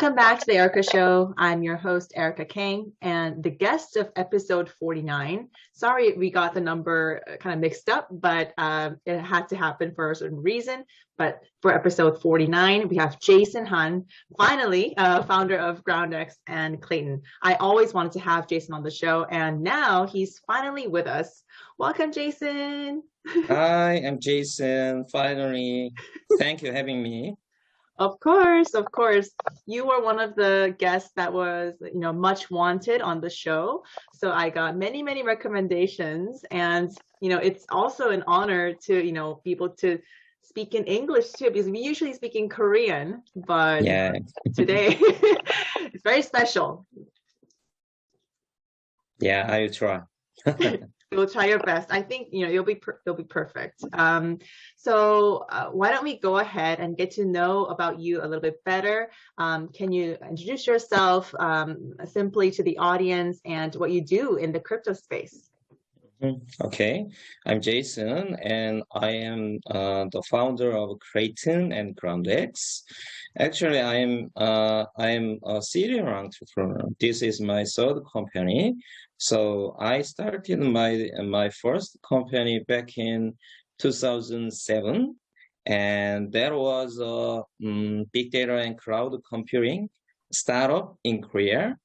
Welcome back to the Erica쇼. I'm your host, Erica Kang, and the guest of episode 49. Sorry we got the number kind of mixed up, but it had to happen for a certain reason. But for episode 49, we have Jason Han, finally, founder of GroundX and Klaytn. I always wanted to have Jason on the show, and now he's finally with us. Welcome, Jason. Hi, I'm Jason. Finally, thank you for having me. Of course, of course. You were one of the guests that was, much wanted on the show. So I got many, many recommendations. And, it's also an honor to, be able to speak in English too, because we usually speak in Korean, but today it's very special. Yeah, I will try. You'll try your best. I think you'll be perfect. So why don't we go ahead and get to know about you a little bit better? Can you introduce yourself simply to the audience and what you do in the crypto space? Okay, I'm Jason, and I am the founder of Klaytn and GroundX. Actually, I am a serial entrepreneur. This is my third company. So I started my first company back in 2007, and that was a big data and cloud computing startup in Korea.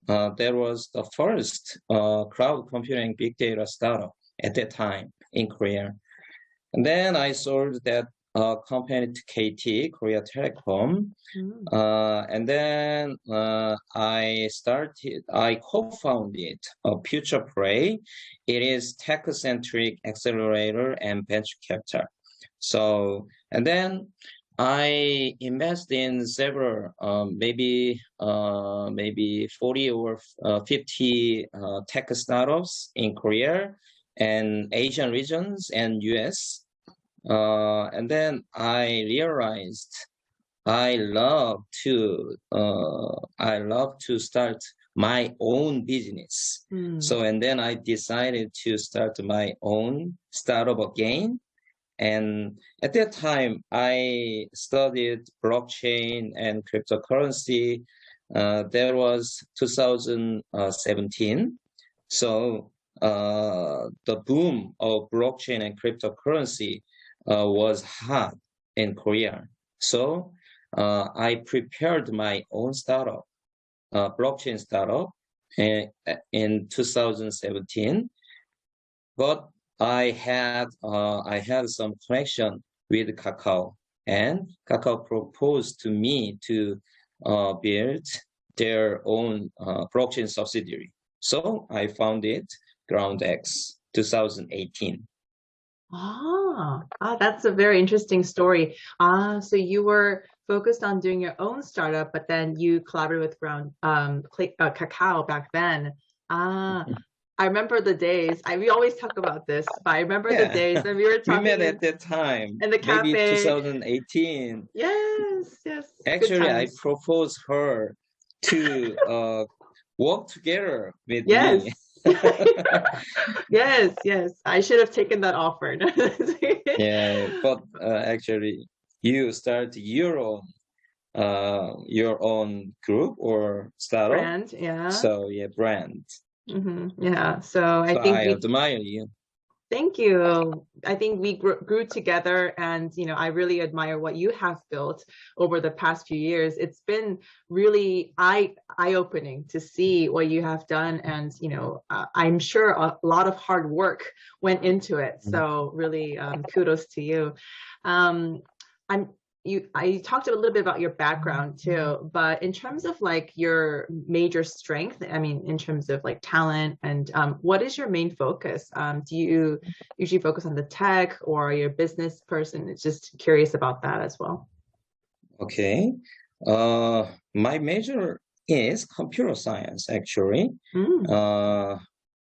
That was the first cloud computing big data startup at that time in Korea. And then I sold that company to KT, Korea Telecom. And then I co-founded Future Play. It is tech-centric accelerator and venture capital. So, and then I invest in several, maybe 40 or 50 tech startups in Korea and Asian regions and US. And then I realized I love to start my own business. So, and then I decided to start my own startup again. And at that time, I studied blockchain and cryptocurrency. That was 2017. So the boom of blockchain and cryptocurrency was hot in Korea. So I prepared my own startup, blockchain startup, in 2017. But I had some connection with Kakao, and Kakao proposed to me to build their own blockchain subsidiary. So I founded GroundX 2018. That's a very interesting story. So you were focused on doing your own startup, but then you collaborated with Kakao back then. I remember the days. We always talk about this, but I remember the days when we were talking. We met at that time. In the cafe. Maybe 2018. Yes. Actually, I proposed her to work together with me. Yes. I should have taken that offer. But actually, you start your own group or startup. Brand, yeah. So brand. Yeah. So I think I admire you. Thank you. I think we grew together, and I really admire what you have built over the past few years. It's been really eye-opening to see what you have done, and I'm sure a lot of hard work went into it. So really, kudos to you. I talked a little bit about your background too, but in terms of like your major strength, I mean, in terms of like talent and what is your main focus? Do you usually focus on the tech, or are you a business person? It's just curious about that as well. Okay. My major is computer science, actually.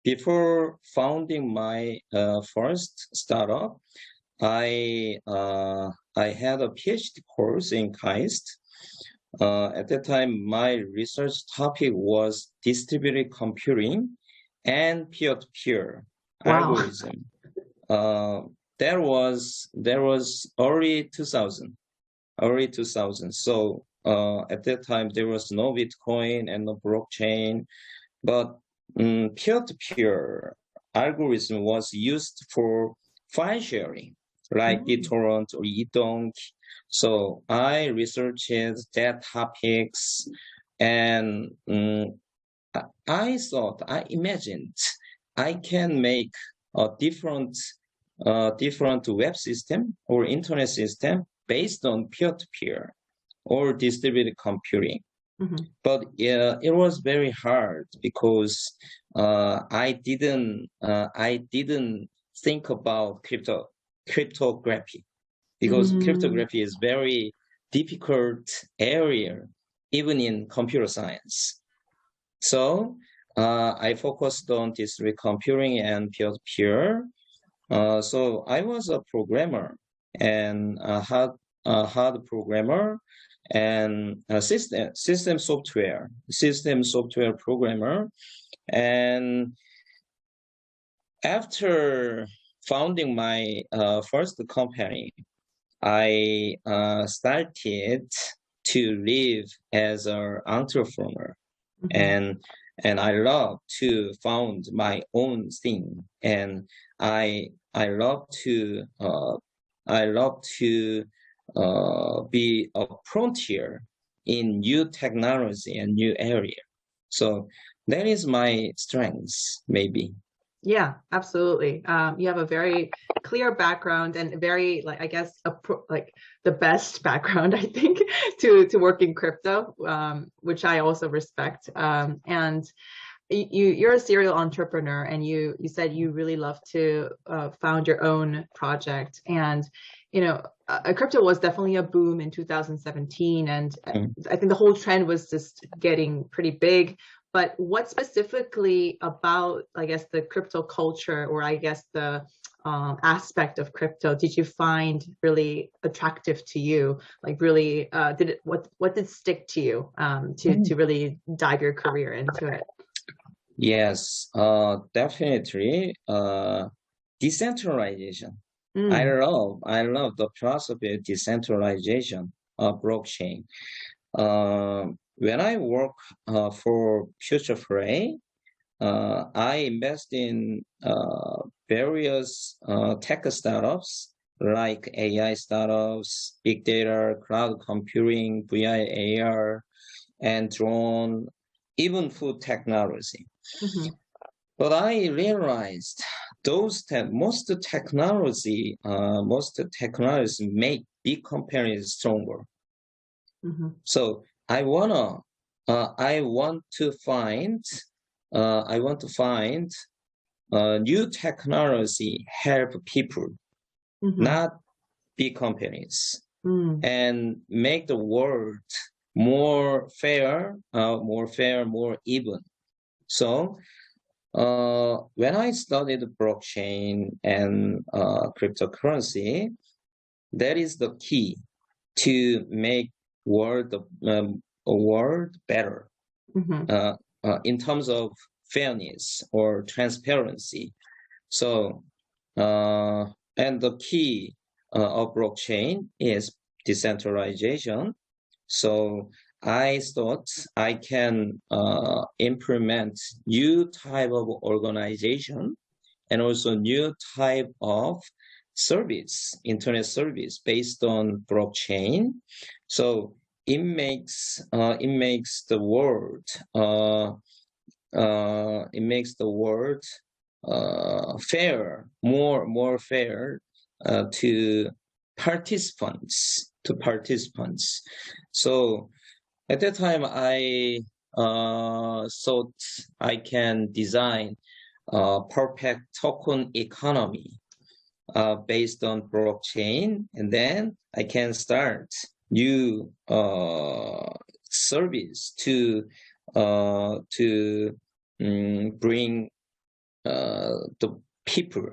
Before founding my first startup, I had a PhD course in KAIST. At that time, my research topic was distributed computing and peer-to-peer algorithm. That was early 2000. So at that time there was no Bitcoin and no blockchain, but peer-to-peer algorithm was used for file sharing, like BitTorrent or eDonk. So I researched that topics, and I imagined I can make a different web system or internet system based on peer-to-peer or distributed computing. But it was very hard because I didn't think about cryptography, because cryptography is very difficult area even in computer science. So I focused on distributed computing and peer-to-peer. So I was a programmer and a hard programmer and a system software programmer. And after founding my first company, I started to live as an entrepreneur, and I love to found my own thing, and I love to be a frontier in new technology and new area. So that is my strengths, maybe. Yeah, absolutely. You have a very clear background and very, like, I guess, like the best background, I think, to work in crypto, which I also respect. And you're a serial entrepreneur, and you said you really love to found your own project. And crypto was definitely a boom in 2017, and I think the whole trend was just getting pretty big. But what specifically about, I guess, the crypto culture, or I guess the aspect of crypto, did you find really attractive to you? Like, really, what did stick to you to really dive your career into it? Yes, definitely. Decentralization. I love the philosophy of decentralization of blockchain. When I work for Future, I invest in various tech startups like AI startups, big data, cloud computing, VR, AR, and drone, even food technology. But I realized most technology make big companies stronger. So I want to find new technology help people, not big companies, and make the world more fair, more even. So when I studied blockchain and cryptocurrency, that is the key to make a world better in terms of fairness or transparency. So and the key of blockchain is decentralization. So I thought I can implement new type of organization and also new type of service, internet service based on blockchain. So it makes the world fair, more fair to participants. So at that time, I thought I can design a perfect token economy based on blockchain, and then I can start new service to bring the people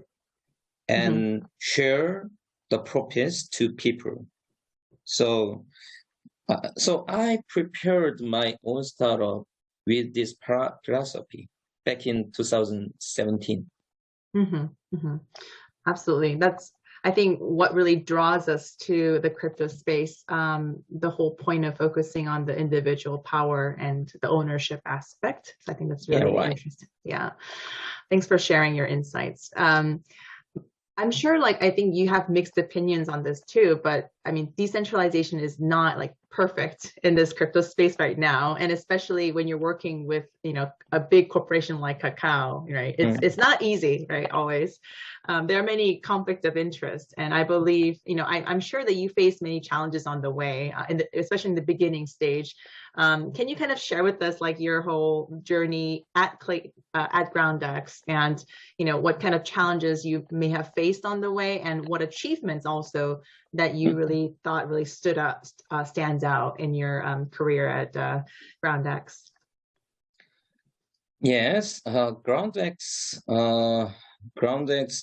and share the profits to people. So I prepared my own startup with this philosophy back in 2017. Absolutely. I think what really draws us to the crypto space, the whole point of focusing on the individual power and the ownership aspect. So I think that's really interesting. Yeah. Thanks for sharing your insights. I'm sure, like, I think you have mixed opinions on this too, but I mean, decentralization is not like perfect in this crypto space right now. And especially when you're working with, you know, a big corporation like Kakao, right? It's not easy, right? Always. There are many conflicts of interest. And I believe, you know, I'm sure that you face many challenges on the way, especially in the beginning stage. Can you kind of share with us like your whole journey at GroundX and, you know, what kind of challenges you may have faced on the way and what achievements also that you really thought really stands out in your career at GroundX? Yes, GroundX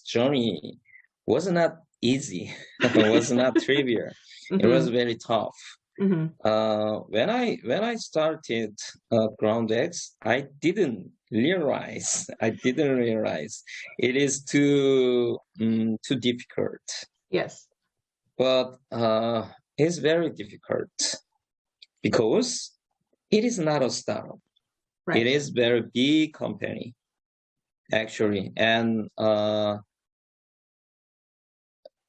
journey was not easy. It was not trivial. It was very tough. When I started GroundX, I didn't realize it is too difficult. Yes, but it's very difficult because it is not a startup. Right. It is very big company, actually, and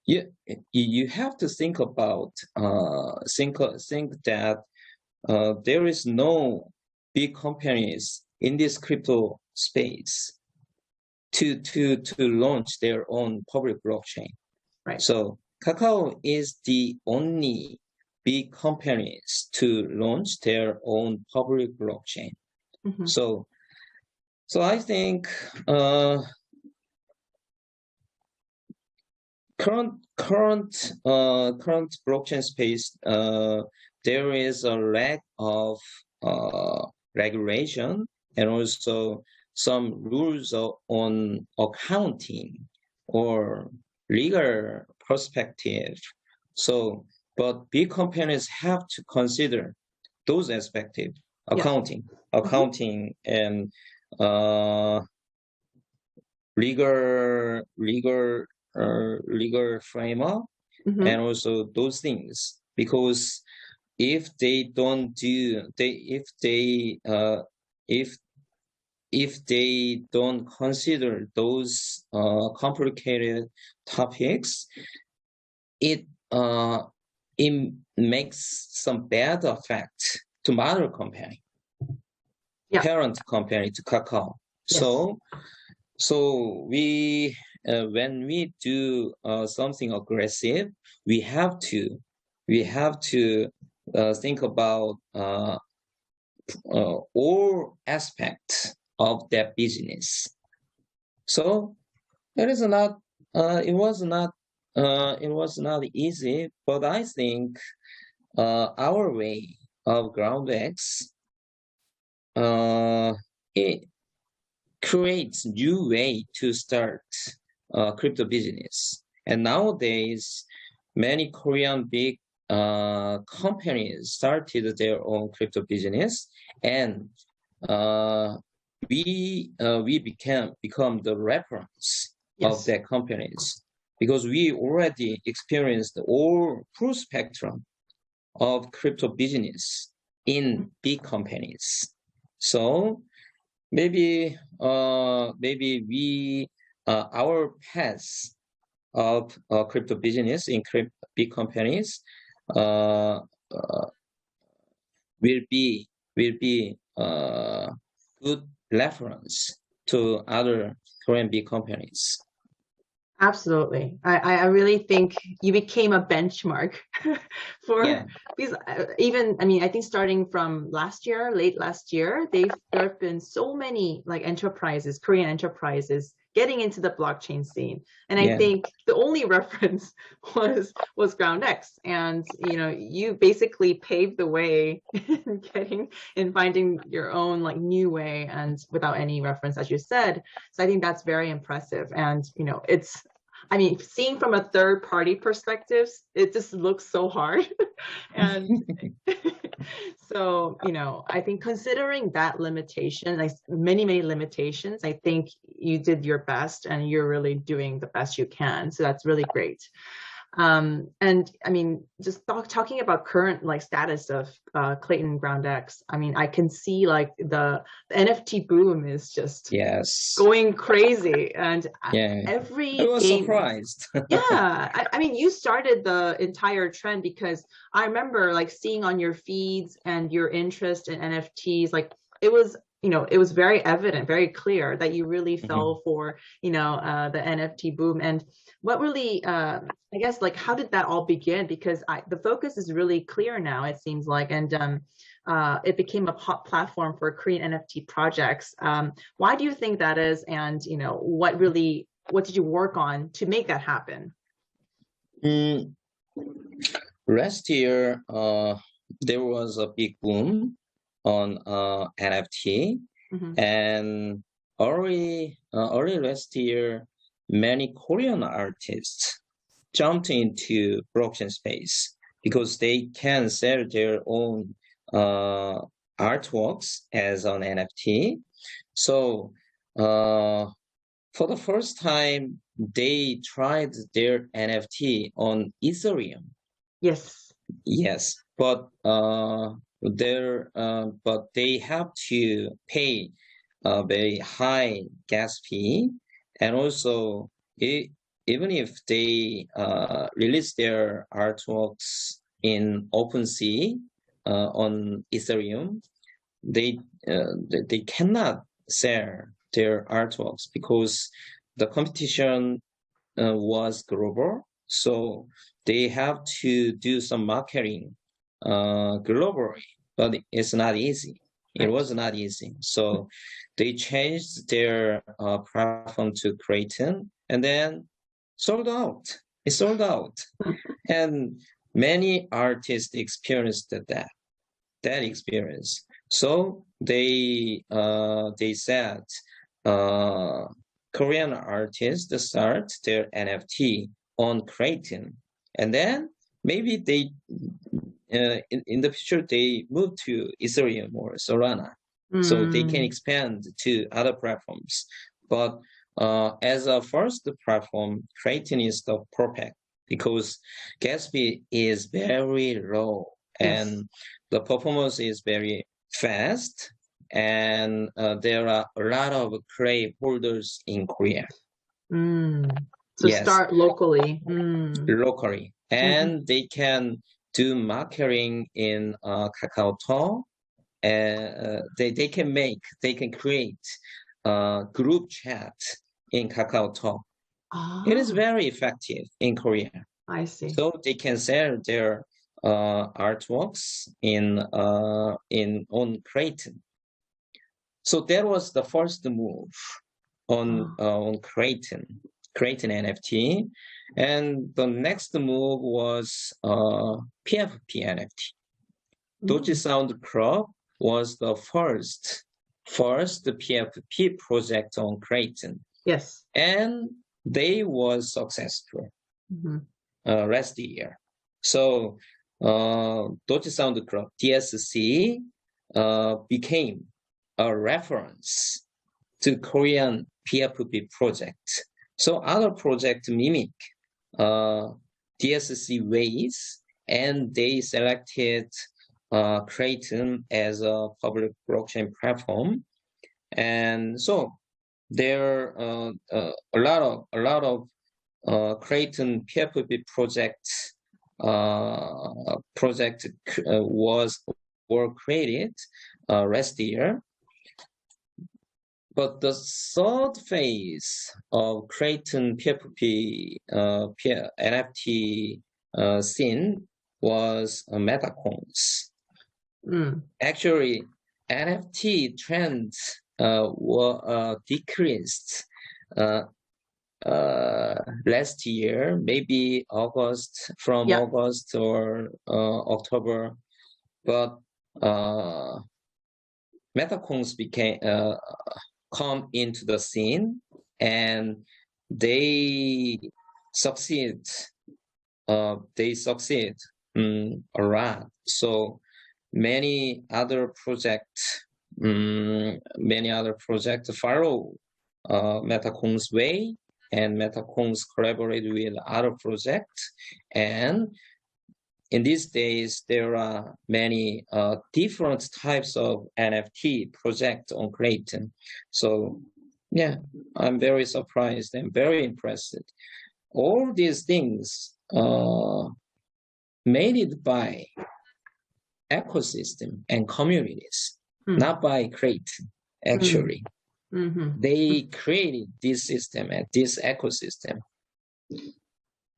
you have to think about think that there is no big companies in this crypto space to launch their own public blockchain. Right. So Kakao is the only big companies to launch their own public blockchain. So I think current blockchain space, there is a lack of regulation and also some rules on accounting or legal perspective. So, but big companies have to consider those aspects: accounting and legal framework, and also those things. Because if they don't consider those complicated topics, it makes some bad effect to mother company, parent company, to Kakao. Yes. So we when we do something aggressive, we have to think about all aspects of that business. So it was not easy, but I think our way of GroundX it creates new way to start crypto business. And nowadays, many Korean big companies started their own crypto business, and we become the reference of their companies, because we already experienced all full spectrum of crypto business in big companies. So maybe we our path of crypto business in big companies will be good reference to other Korean big companies. Absolutely. I really think you became a benchmark for because even, I mean, I think starting from late last year, there have been so many like enterprises, Korean enterprises getting into the blockchain scene. And I think the only reference was GroundX. And, you know, you basically paved the way in finding your own like new way and without any reference, as you said. So I think that's very impressive. And, you know, I mean, seeing from a third party perspective, it just looks so hard. And so, I think considering that limitation, like many limitations, I think you did your best and you're really doing the best you can. So that's really great. And I mean, just talking about current like status of Klaytn GroundX, I mean, I can see like the NFT boom is just going crazy, and every I was game, surprised. I mean, you started the entire trend because I remember like seeing on your feeds and your interest in NFTs, like it was very evident, very clear that you really fell for, the NFT boom. And what really, I guess, like, how did that all begin? Because the focus is really clear now, it seems like, and it became a hot platform for Korean NFT projects. Why do you think that is? And, what did you work on to make that happen? Last year, there was a big boom on NFT, and early last year, many Korean artists jumped into blockchain space because they can sell their own artworks as an NFT. So for the first time, they tried their NFT on Ethereum. Yes, but they have to pay a very high gas fee, and also even if they release their artworks in OpenSea on Ethereum, they cannot sell their artworks because the competition was global. So they have to do some marketing globally, but it's not easy. It was not easy. So they changed their platform to Klaytn, and then sold out. It sold out. And many artists experienced that experience. So they said Korean artists start their NFT on Klaytn, and then maybe they in the future they move to Ethereum or Solana, so they can expand to other platforms. But as a first platform, Klaytn is the perfect because gas fee is very low and the performance is very fast, and there are a lot of Klay holders in Korea. So start locally. Locally, and they can do marketing in KakaoTalk, and they can create group chat in KakaoTalk. It is very effective in Korea. I see. So they can sell their artworks on Klaytn. So that was the first move on Klaytn NFT. And the next move was PFP NFT. Doji Sound Club was the first PFP project on Klaytn. Yes. And they was successful last year. So Doji Sound Club, DSC, became a reference to Korean PFP project. So other projects mimic DSC ways, and they selected Klaytn as a public blockchain platform. And so there are a lot of Klaytn PFP projects were created last year. But the third phase of Klaytn PFP NFT scene was MetaCoins. Actually, NFT trends were decreased last year, maybe August or October, but MetaCoins became come into the scene, and they succeed. They succeed a lot. So many other projects follow Metacom's way, and Metacom's collaborate with other projects. And in these days, there are many different types of NFT projects on Klaytn. So yeah, I'm very surprised and very impressed. All these things made it by ecosystem and communities, not by Klaytn, actually. They created this system and this ecosystem.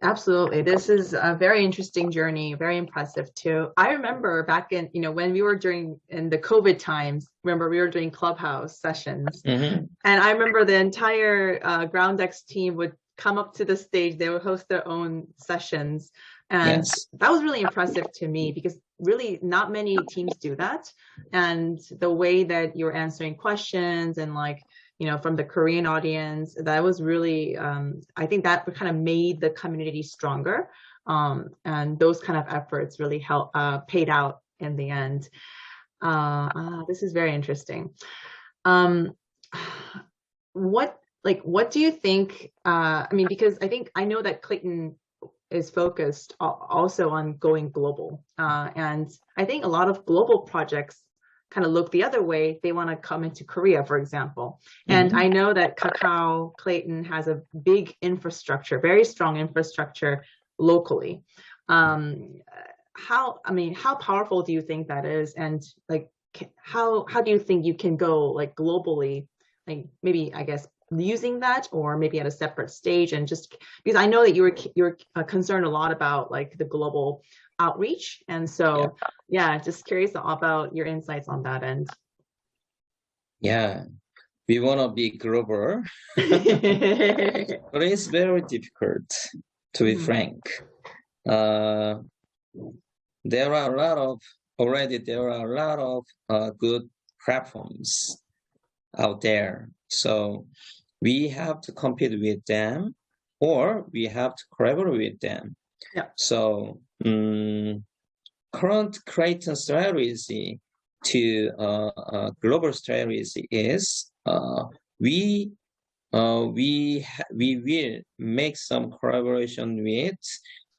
Absolutely. This is a very interesting journey, very impressive too. I remember back in, when we were in the COVID times, remember we were doing Clubhouse sessions. And I remember the entire GroundX team would come up to the stage, they would host their own sessions. And that was really impressive to me because really not many teams do that. And the way that you're answering questions and from the Korean audience, that was really, I think that kind of made the community stronger. And those kind of efforts really paid out in the end. This is very interesting. What do you think, because I know that Klaytn is focused also on going global. And I think a lot of global projects kind of look the other way. They want to come into Korea, for example. And I know that Kakao Klaytn has a big infrastructure, very strong infrastructure locally. How powerful do you think that is? And how do you think you can go globally, maybe, I guess, using that, or maybe at a separate stage? And just because I know that you're concerned a lot about the global outreach, and so just curious about your insights on that end. We want to be global, but it's very difficult, to be frank. There are a lot of good platforms out there. So we have to compete with them, or we have to collaborate with them. So current Klaytn strategy to global strategy is we will make some collaboration with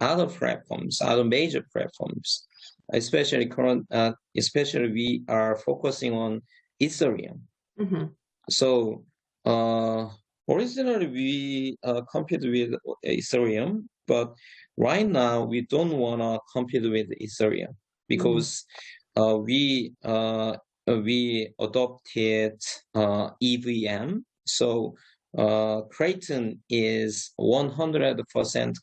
other platforms, other major platforms, especially we are focusing on Ethereum. So originally we compete with Ethereum, but right now we don't want to compete with Ethereum because we adopted EVM. So Klaytn is 100%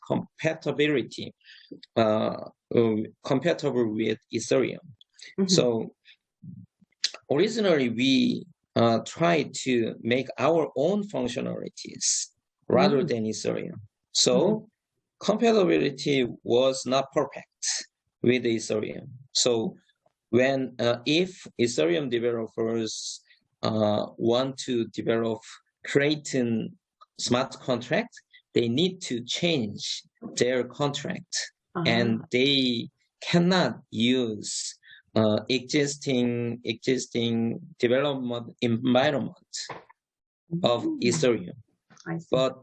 compatible with Ethereum. So originally we try to make our own functionalities rather than Ethereum. So compatibility was not perfect with Ethereum. So when if Ethereum developers want to develop Klaytn smart contract, they need to change their contract, and they cannot use existing development environment of Ethereum. But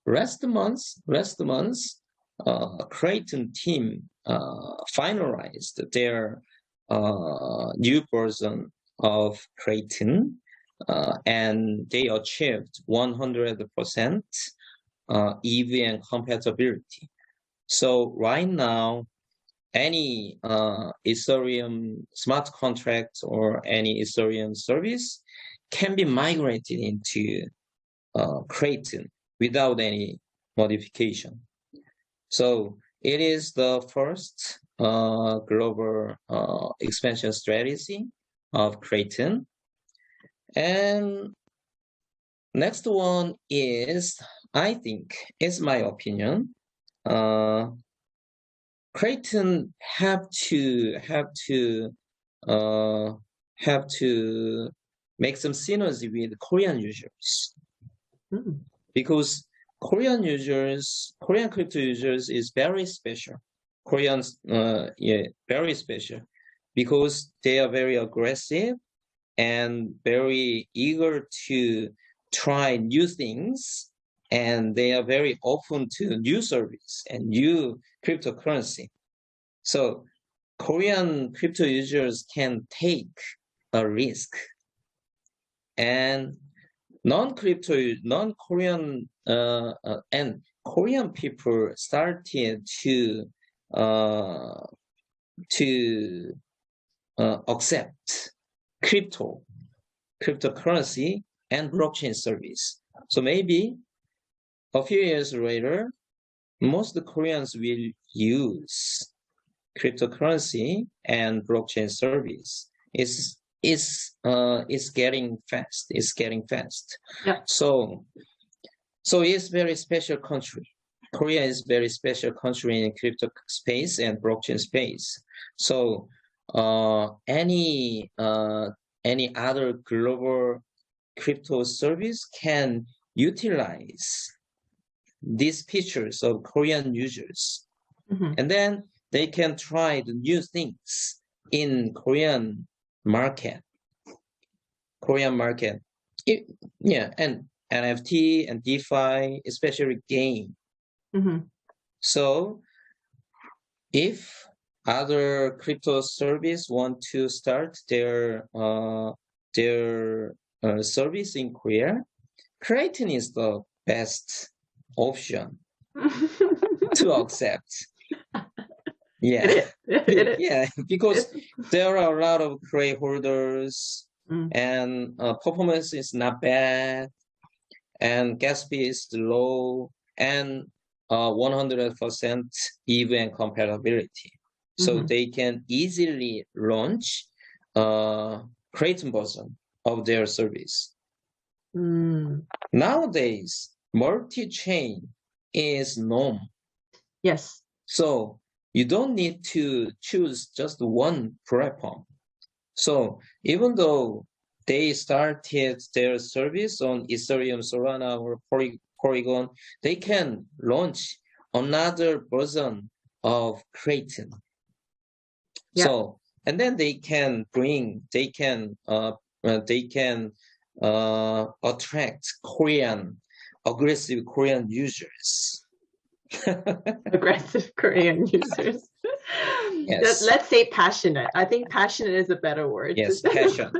last month, Klaytn team finalized their new version of Klaytn, and they achieved 100% EVM compatibility. So right now, any Ethereum smart contract or any Ethereum service can be migrated into Klaytn without any modification. So it is the first global expansion strategy of Klaytn. And next one is, I think, is my opinion, Klaytn have to make some synergy with Korean users, because Korean crypto users is very special. Koreans, very special because they are very aggressive and very eager to try new things, and they are very open to new service and new cryptocurrency. So Korean crypto users can take a risk, and non-Korean and Korean people started to accept cryptocurrency and blockchain service. So maybe a few years later, most Koreans will use cryptocurrency and blockchain service. It's getting fast. It's getting fast. Yeah. So it's very special country. Korea is very special country in crypto space and blockchain space. So any other global crypto service can utilize these features of Korean users, and then they can try the new things in Korean market. And NFT and DeFi, especially game. So if other crypto service want to start their service in Korea, Klaytn is the best option to accept. Yeah. Yeah, because there are a lot of Kray holders, and performance is not bad, and gas fee is low, and 100% even compatibility. So they can easily launch Klaytn version of their service. Nowadays, multi-chain is norm. Yes. So you don't need to choose just one platform. So even though they started their service on Ethereum, Solana, or Polygon, they can launch another version of Klaytn. Yeah. So, and then they can attract aggressive Korean users. Aggressive Korean users. Yes. Let's say passionate. I think passionate is a better word. Yes, passion.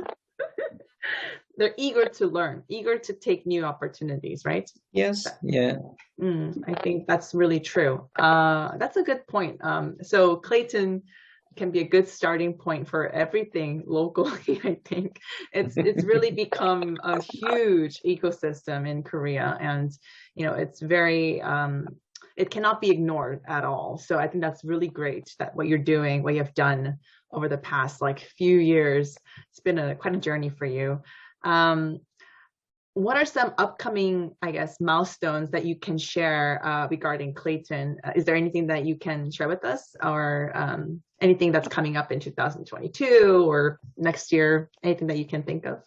They're eager to learn, eager to take new opportunities, right? Yes, yeah. I think that's really true. That's a good point. So Klaytn can be a good starting point for everything locally. I think it's really become a huge ecosystem in Korea, and it's very it cannot be ignored at all. So I think that's really great that what you're doing, what you have done over the past few years. It's been quite a journey for you. What are some upcoming, I guess, milestones that you can share regarding Klaytn? Is there anything that you can share with us, or anything that's coming up in 2022 or next year? Anything that you can think of?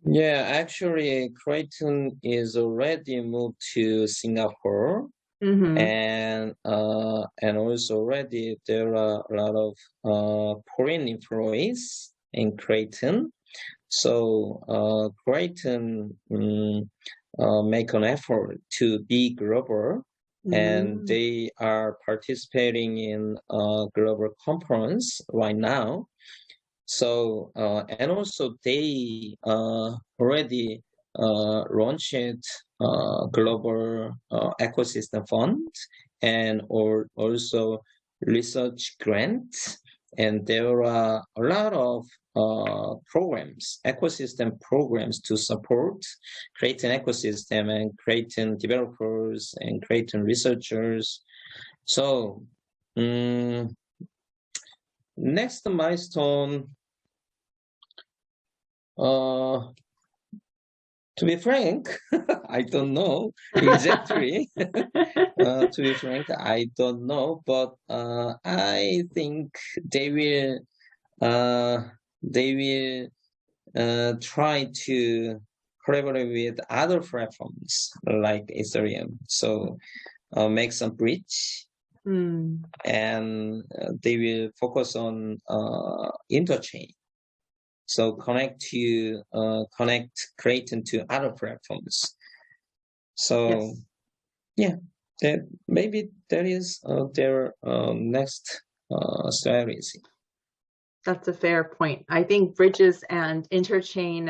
Yeah, actually, Klaytn is already moved to Singapore, and also already there are a lot of foreign employees in Klaytn. So Klaytn make an effort to be global, and they are participating in a global conference right now. So and also they already launched global ecosystem fund, and also research grants, and there are a lot of programs, ecosystem programs to support Klaytn ecosystem and Klaytn developers and Klaytn researchers. So next milestone, to be frank, I don't know exactly. To be frank, I don't know, but I think they will try to collaborate with other platforms like Ethereum. So make some bridge, and they will focus on interchain. So connect Klaytn to other platforms. So maybe that is their next strategy. That's a fair point. I think bridges and interchain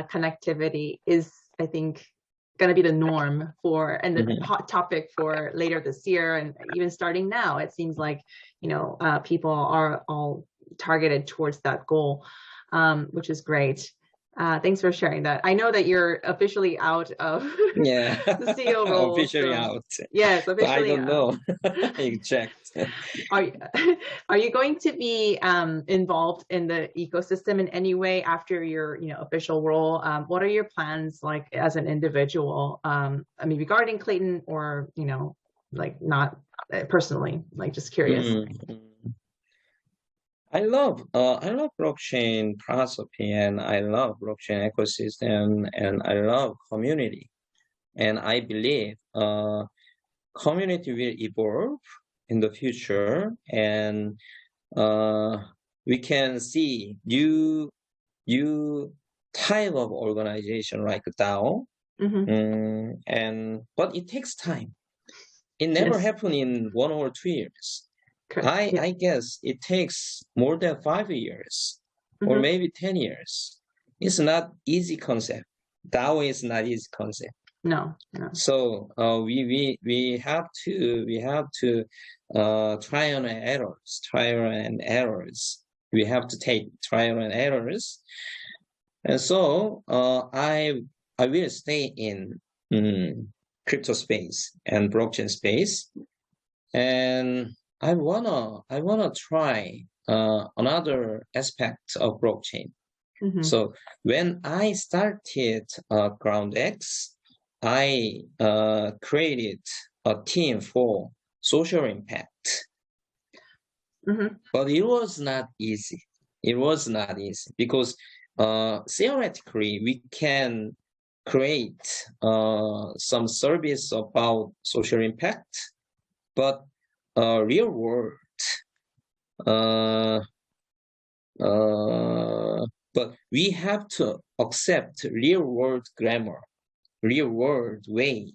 connectivity is, I think, going to be the norm and the hot topic for later this year, and even starting now. It seems like, people are all targeted towards that goal, which is great. Thanks for sharing that. I know that you're officially out of the CEO role. Officially out. Yes, officially. I don't know. You checked. Are you going to be involved in the ecosystem in any way after your official role? What are your plans like as an individual? I mean, regarding Klaytn, or like not personally, like just curious. I love blockchain philosophy, and I love blockchain ecosystem, and I love community, and I believe community will evolve in the future, and we can see new type of organization like DAO, but it takes time. It never happened in 1 or 2 years. I guess it takes more than 5 years or maybe 10 years. It's not easy concept. DAO is not easy concept. No. So we have to trial and errors. We have to take trial and errors. And so I will stay in crypto space and blockchain space, and I wanna try another aspect of blockchain. So when I started GroundX, I created a team for social impact, but it was not easy. It was not easy because theoretically we can create some service about social impact, but real world, but we have to accept real world grammar, real world way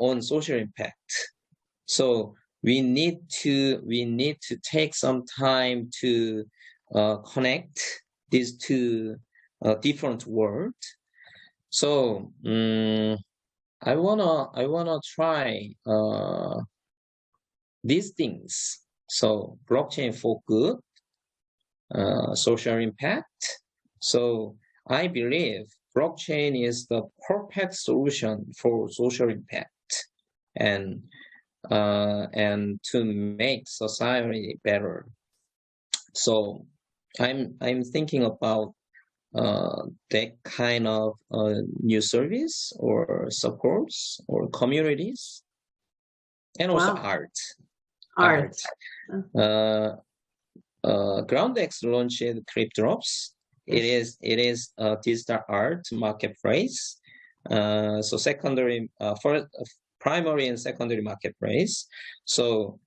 on social impact. So we need to take some time to connect these two different worlds. So I wanna try these things. So blockchain for good, social impact. So I believe blockchain is the perfect solution for social impact and to make society better. So I'm thinking about that kind of new service or supports or communities, and also art. GroundX launched CryptoTro. It is a digital art marketplace. So primary and secondary marketplace. So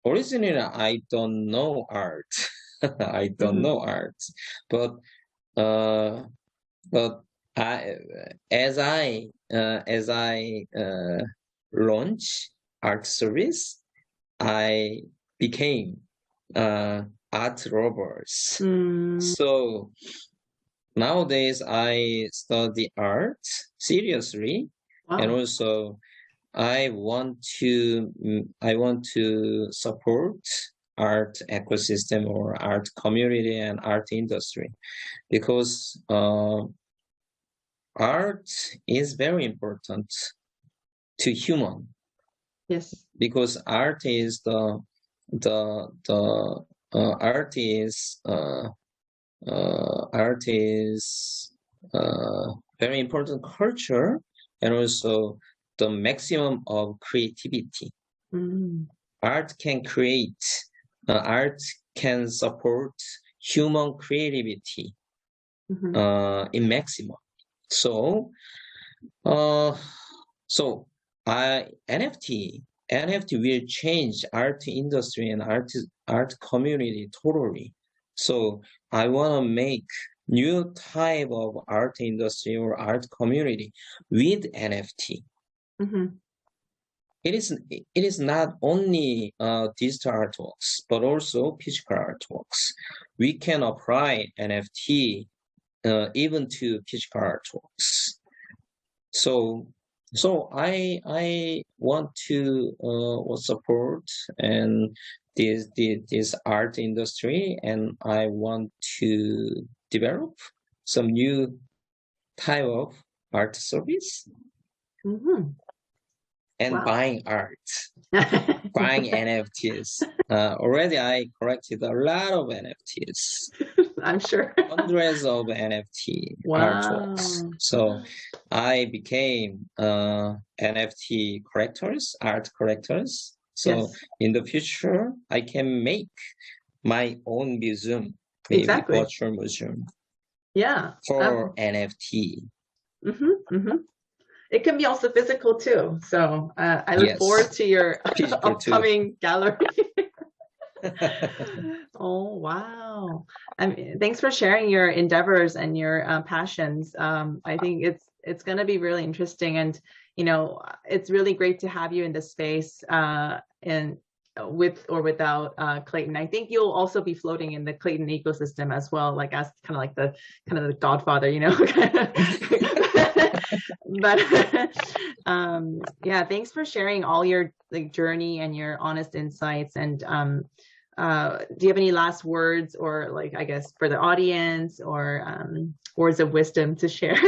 originally I don't know art. I don't know art, but as I launch art service, I became art lovers. So nowadays I study art seriously, and also I want to support art ecosystem or art community and art industry, because art is very important to human. Yes, because art is very important culture, and also the maximum of creativity. Art can create. Art can support human creativity in maximum. So, NFT will change art industry and art community totally. So I want to make new type of art industry or art community with NFT. Mm-hmm. It is not only digital artworks, but also physical artworks. We can apply NFT even to physical artworks. So I want to support and this art industry, and I want to develop some new type of art service. Mm-hmm. And wow. Buying art, buying NFTs. Already I collected a lot of NFTs. I'm sure. Hundreds of NFT artworks. So I became NFT collectors, art collectors. So yes. In the future, I can make my own museum, maybe exactly. Virtual museum. Yeah. For NFT. Mm-hmm, mm-hmm. It can be also physical too. So I look forward to your upcoming gallery. Oh, wow. I mean, thanks for sharing your endeavors and your passions. I think it's going to be really interesting. And, you know, it's really great to have you in this space and with or without Klaytn. I think you'll also be floating in the Klaytn ecosystem as well, like as kind of the godfather, you know. But yeah, thanks for sharing all your journey and your honest insights. And do you have any last words, or I guess for the audience, or words of wisdom to share?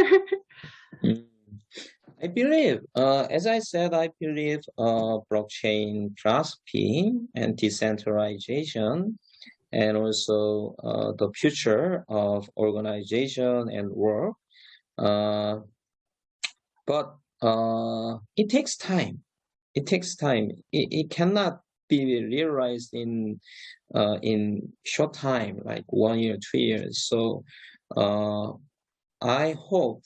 I believe, as I said, I believe blockchain philosophy and decentralization, and also the future of organization and work. But it takes time. It takes time. It cannot be realized in short time, like 1 year, 2 years. So I hope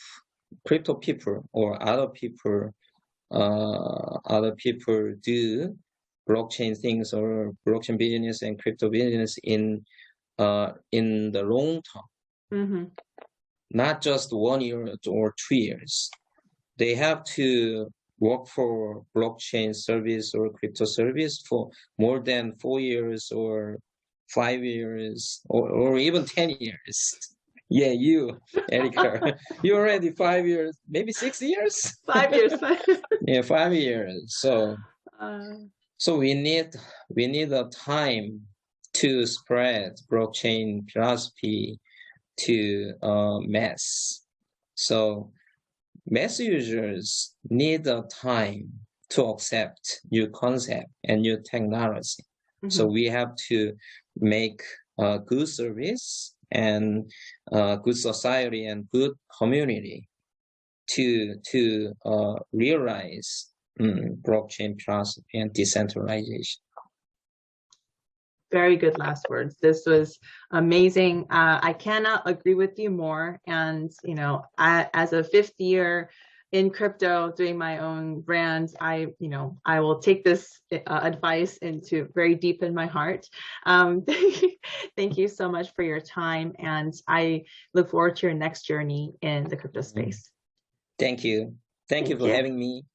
crypto people or other people do blockchain things or blockchain business and crypto business in the long term, mm-hmm. Not just 1 year or 2 years. They have to work for blockchain service or crypto service for more than 4 years or 5 years or even 10 years. Yeah, you, Erika, you already 5 years, maybe 6 years? 5 years. Yeah, 5 years. So we need a time to spread blockchain philosophy to mass. So mass users need a time to accept new concept and new technology. Mm-hmm. So we have to make a good service and good society and good community to realize blockchain philosophy and decentralization. Very good last words. This was amazing. I cannot agree with you more. And, you know, as a 5th year in crypto doing my own brand, I will take this advice into very deep in my heart. Thank you so much for your time. And I look forward to your next journey in the crypto space. Thank you. Thank you for having me.